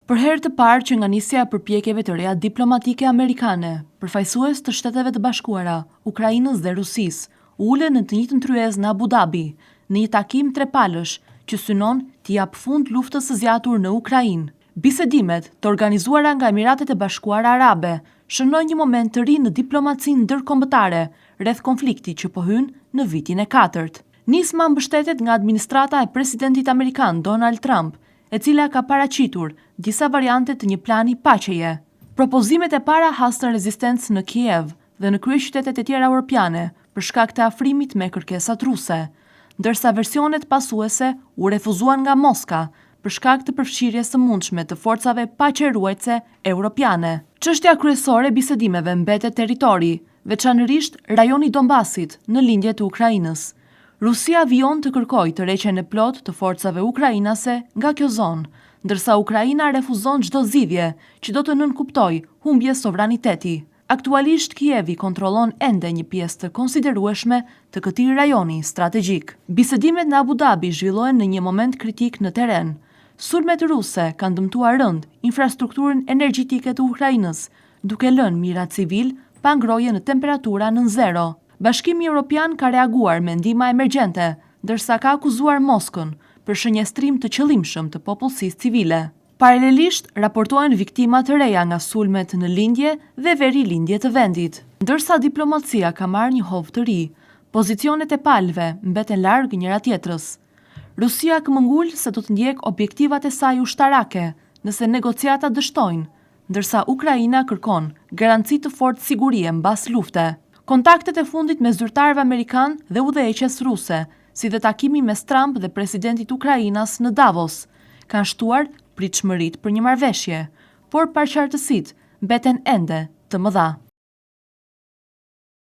Për herë të parë që nga nisja e përpjekjeve të reja diplomatike amerikane, përfaqësues të Shteteve të Bashkuara, Ukrainës dhe Rusisë, ulen në të njëjtën tryezë në Abu Dhabi, në një takim trepalësh që synon t'i jap fund luftës së zgjatur në Ukrainë. Bisedimet të organizuara nga Emiratet e Bashkuara Arabe shënojnë një moment të ri në diplomacinë ndërkombëtare rreth konfliktit që po hyn në vitin e 4. Nisma mbështetet nga administrata e presidentit amerikan Donald Trump, e cila ka paraqitur disa variante të një plani paqeje. Propozimet e para hasën rezistencë në Kiev dhe në kryeqytetet e tjera europiane për shkak të afrimit me kërkesat ruse, ndërsa versionet pasuese u refuzuan nga Moska për shkak të përfshirjes së mundshme të forcave paqeruese europiane. Çështja kryesore e bisedimeve mbetet territori, veçanërisht rajoni Donbasit në lindje të Ukrainës. Rusia vijon të kërkojë tërheqjen e plotë të forcave ukrainase nga kjo zonë, ndërsa Ukraina refuzon çdo zgjidhje që do të nënkuptojë humbje sovraniteti. Aktualisht Kievi kontrollon ende një pjesë të konsiderueshme të këtij rajoni strategjik. Bisedimet në Abu Dhabi zhvillohen në një moment kritik në terren. Sulmet ruse kanë dëmtuar rënd infrastrukturën energjetike të Ukrainës, duke lënë mijëra civil pa ngrohje në temperatura nën zero. Bashkimi Evropian ka reaguar me ndihmë emergjente, ndërsa ka akuzuar Moskën për shënjestrim të qëllimshëm të popullsisë civile. Paralelisht, raportohen viktima të reja nga sulmet në lindje dhe veri lindje të vendit. Ndërsa diplomacia ka marrë një hovë të ri, pozicionet e palëve mbeten larg njëra tjetrës. Rusia këmbëngul se do të ndjek objektivat e saj ushtarake nëse negociatat dështojnë, ndërsa Ukraina kërkon garanci të fortë sigurie mbas lufte. Kontaktet e fundit me zyrtarëve amerikan dhe udhëheqjes ruse, si dhe takimi mes Trump dhe presidentit Ukrainas në Davos, kanë shtuar pritshmëritë për një marrëveshje, por paqartësitë mbeten ende të mëdha.